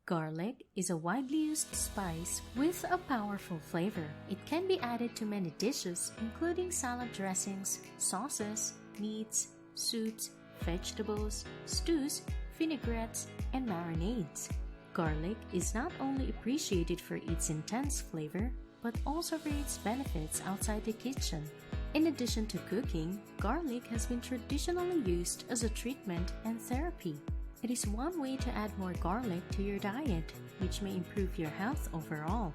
Garlic is a widely used spice with a powerful flavor. It can be added to many dishes, including salad dressings, sauces, meats, soups, vegetables, stews, vinaigrettes, and marinades. Garlic is not only appreciated for its intense flavor, but also for its benefits outside the kitchen. In addition to cooking, garlic has been traditionally used as a treatment and therapy. It is one way to add more garlic to your diet, which may improve your health overall.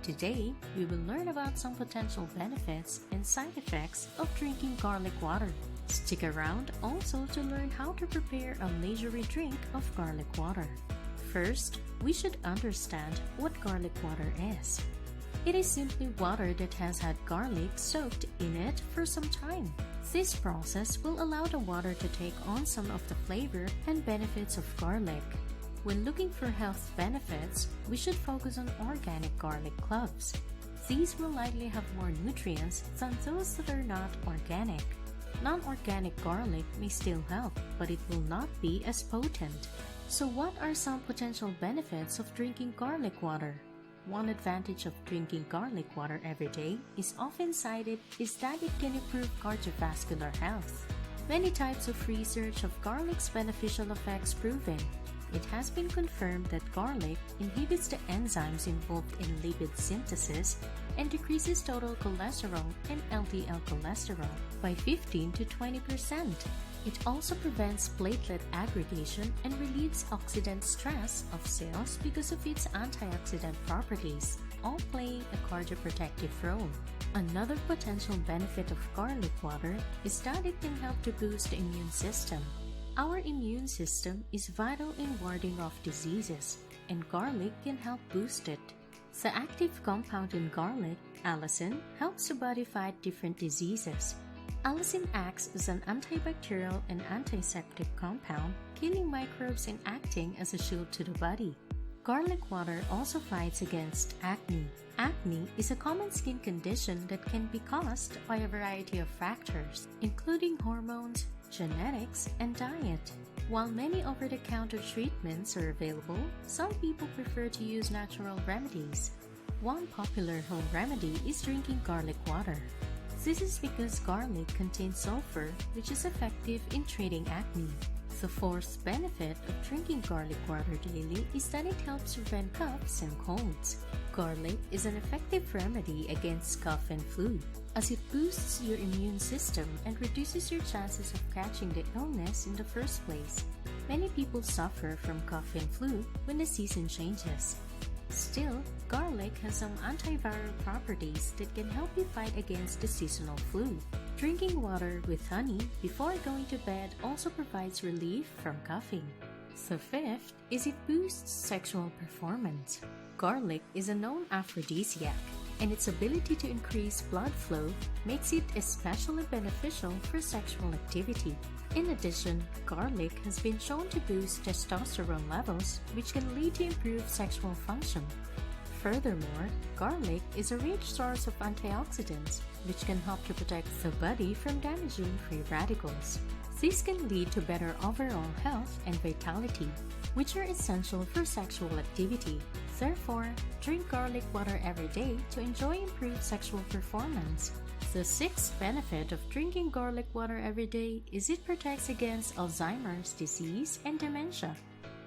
Today, we will learn about some potential benefits and side effects of drinking garlic water. Stick around also to learn how to prepare a leisurely drink of garlic water. First, we should understand what garlic water is. It is simply water that has had garlic soaked in it for some time. This process will allow the water to take on some of the flavor and benefits of garlic. When looking for health benefits, we should focus on organic garlic cloves. These will likely have more nutrients than those that are not organic. Non-organic garlic may still help, but it will not be as potent. So what are some potential benefits of drinking garlic water? One advantage of drinking garlic water every day is often cited is that it can improve cardiovascular health. Many types of research of garlic's beneficial effects proven. It has been confirmed that garlic inhibits the enzymes involved in lipid synthesis and decreases total cholesterol and LDL cholesterol by 15 to 20%. It also prevents platelet aggregation and relieves oxidant stress of cells because of its antioxidant properties, all playing a cardioprotective role. Another potential benefit of garlic water is that it can help to boost the immune system. Our immune system is vital in warding off diseases, and garlic can help boost it. The active compound in garlic, allicin, helps the body fight different diseases. Allicin acts as an antibacterial and antiseptic compound, killing microbes and acting as a shield to the body. Garlic water also fights against acne. Acne is a common skin condition that can be caused by a variety of factors, including hormones, genetics, and diet. While many over-the-counter treatments are available, some people prefer to use natural remedies. One popular home remedy is drinking garlic water. This is because garlic contains sulfur, which is effective in treating acne. The fourth benefit of drinking garlic water daily is that it helps prevent coughs and colds. Garlic is an effective remedy against cough and flu, as it boosts your immune system and reduces your chances of catching the illness in the first place. Many people suffer from cough and flu when the season changes. Still, garlic has some antiviral properties that can help you fight against the seasonal flu. Drinking water with honey before going to bed also provides relief from coughing. The fifth is it boosts sexual performance. Garlic is a known aphrodisiac, and its ability to increase blood flow makes it especially beneficial for sexual activity. In addition, garlic has been shown to boost testosterone levels, which can lead to improved sexual function. Furthermore, garlic is a rich source of antioxidants, which can help to protect the body from damaging free radicals. This can lead to better overall health and vitality, which are essential for sexual activity. Therefore, drink garlic water every day to enjoy improved sexual performance. The sixth benefit of drinking garlic water every day is it protects against Alzheimer's disease and dementia.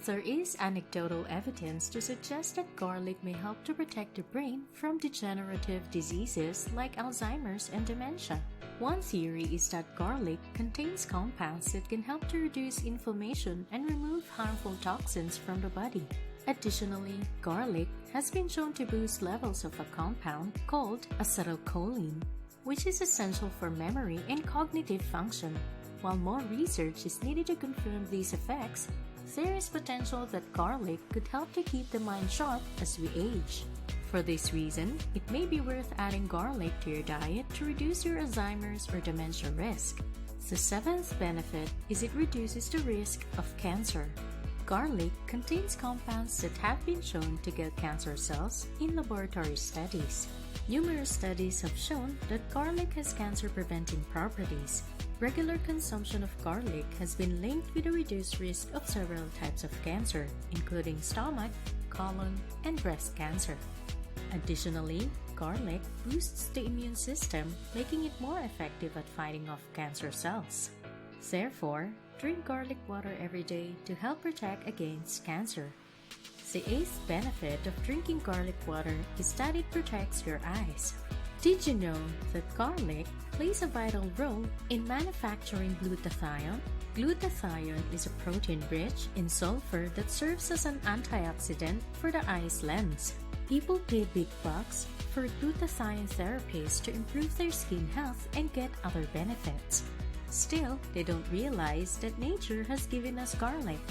There is anecdotal evidence to suggest that garlic may help to protect the brain from degenerative diseases like Alzheimer's and dementia. One theory is that garlic contains compounds that can help to reduce inflammation and remove harmful toxins from the body. Additionally, garlic has been shown to boost levels of a compound called acetylcholine, which is essential for memory and cognitive function. While more research is needed to confirm these effects, there is potential that garlic could help to keep the mind sharp as we age. For this reason, it may be worth adding garlic to your diet to reduce your Alzheimer's or dementia risk. The seventh benefit is it reduces the risk of cancer. Garlic contains compounds that have been shown to kill cancer cells in laboratory studies. Numerous studies have shown that garlic has cancer-preventing properties. Regular consumption of garlic has been linked with a reduced risk of several types of cancer, including stomach, colon, and breast cancer. Additionally, garlic boosts the immune system, making it more effective at fighting off cancer cells. Therefore, drink garlic water every day to help protect against cancer. The eighth benefit of drinking garlic water is that it protects your eyes. Did you know that garlic plays a vital role in manufacturing glutathione? Glutathione is a protein rich in sulfur that serves as an antioxidant for the eye's lens. People pay big bucks for glutathione therapies to improve their skin health and get other benefits. Still, they don't realize that nature has given us garlic.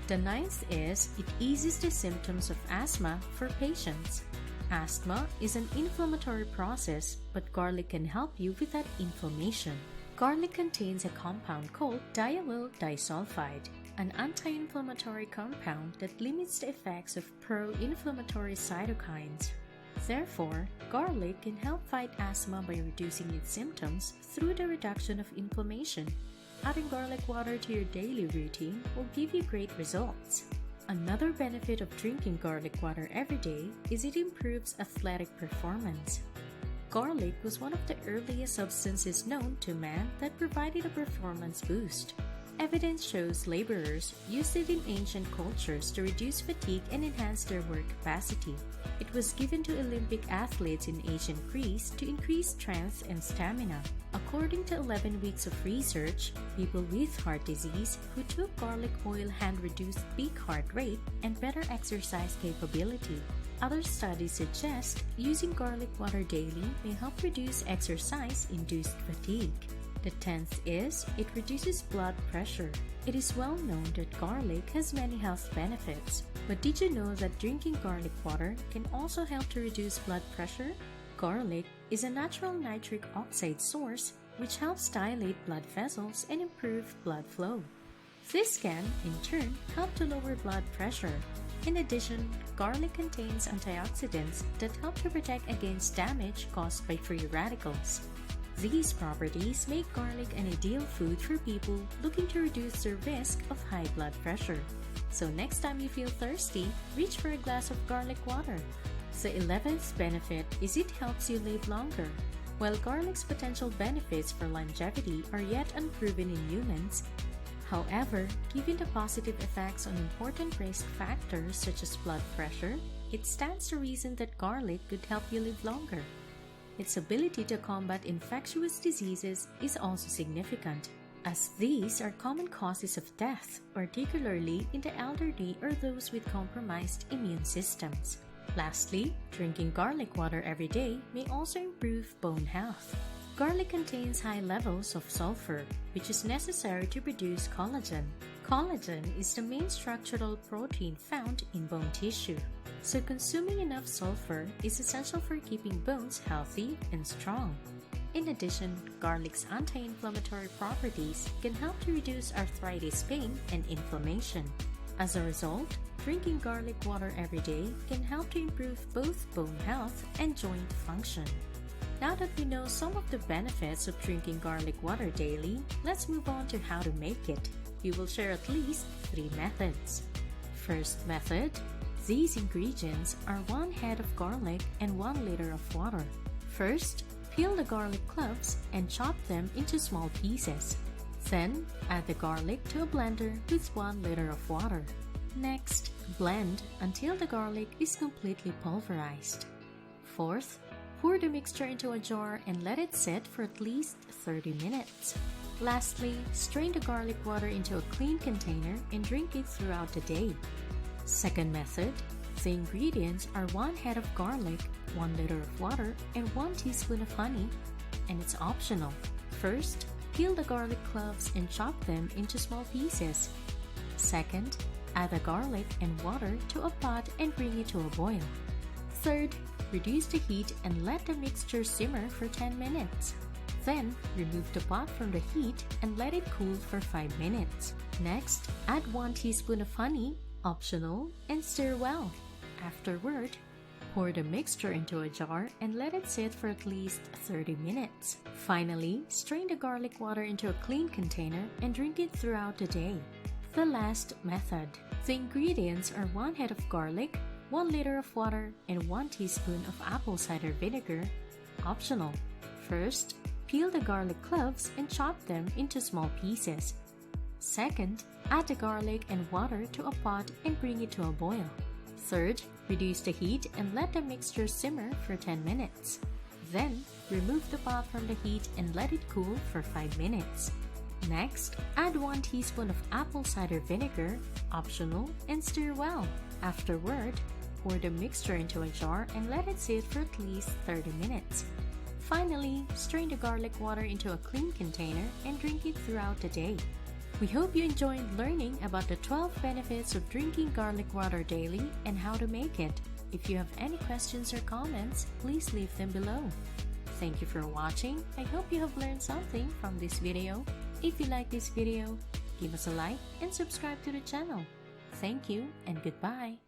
The ninth is it eases the symptoms of asthma for patients. Asthma is an inflammatory process, but garlic can help you with that inflammation. Garlic contains a compound called diallyl disulfide, an anti-inflammatory compound that limits the effects of pro-inflammatory cytokines. Therefore, garlic can help fight asthma by reducing its symptoms through the reduction of inflammation. Adding garlic water to your daily routine will give you great results. Another benefit of drinking garlic water every day is it improves athletic performance. Garlic was one of the earliest substances known to man that provided a performance boost. Evidence shows laborers used it in ancient cultures to reduce fatigue and enhance their work capacity. It was given to Olympic athletes in ancient Greece to increase strength and stamina. According to 11 weeks of research, people with heart disease who took garlic oil had reduced peak heart rate and better exercise capability. Other studies suggest using garlic water daily may help reduce exercise-induced fatigue. The 10th is it reduces blood pressure. It is well known that garlic has many health benefits, but did you know that drinking garlic water can also help to reduce blood pressure? Garlic is a natural nitric oxide source which helps dilate blood vessels and improve blood flow. This can, in turn, help to lower blood pressure. In addition, garlic contains antioxidants that help to protect against damage caused by free radicals. These properties make garlic an ideal food for people looking to reduce their risk of high blood pressure. So next time you feel thirsty, reach for a glass of garlic water. The 11th benefit is it helps you live longer. While garlic's potential benefits for longevity are yet unproven in humans, however, given the positive effects on important risk factors such as blood pressure, it stands to reason that garlic could help you live longer. Its ability to combat infectious diseases is also significant, as these are common causes of death, particularly in the elderly or those with compromised immune systems. Lastly, drinking garlic water every day may also improve bone health. Garlic contains high levels of sulfur, which is necessary to produce collagen. Collagen is the main structural protein found in bone tissue, so consuming enough sulfur is essential for keeping bones healthy and strong. In addition, garlic's anti-inflammatory properties can help to reduce arthritis pain and inflammation. As a result, drinking garlic water every day can help to improve both bone health and joint function. Now that we know some of the benefits of drinking garlic water daily, let's move on to how to make it. We will share at least 3 methods. First method, these ingredients are 1 head of garlic and 1 liter of water. First, peel the garlic cloves and chop them into small pieces. Then, add the garlic to a blender with 1 liter of water. Next, blend until the garlic is completely pulverized. Fourth, pour the mixture into a jar and let it sit for at least 30 minutes. Lastly, strain the garlic water into a clean container and drink it throughout the day. Second method, the ingredients are 1 head of garlic, 1 liter of water, and 1 teaspoon of honey, and it's optional. First, peel the garlic cloves and chop them into small pieces. Second, add the garlic and water to a pot and bring it to a boil. Third, reduce the heat and let the mixture simmer for 10 minutes. Then, remove the pot from the heat and let it cool for 5 minutes. Next, add 1 teaspoon of honey, optional, and stir well. Afterward, pour the mixture into a jar and let it sit for at least 30 minutes. Finally, strain the garlic water into a clean container and drink it throughout the day. The last method. The ingredients are 1 head of garlic, 1 liter of water, and 1 teaspoon of apple cider vinegar, optional. First, peel the garlic cloves and chop them into small pieces. Second, add the garlic and water to a pot and bring it to a boil. Third, reduce the heat and let the mixture simmer for 10 minutes. Then, remove the pot from the heat and let it cool for 5 minutes. Next, add 1 teaspoon of apple cider vinegar, optional, and stir well. Afterward, pour the mixture into a jar and let it sit for at least 30 minutes. Finally, strain the garlic water into a clean container and drink it throughout the day. We hope you enjoyed learning about the 12 benefits of drinking garlic water daily and how to make it. If you have any questions or comments, please leave them below. Thank you for watching. I hope you have learned something from this video. If you like this video, give us a like and subscribe to the channel. Thank you and goodbye.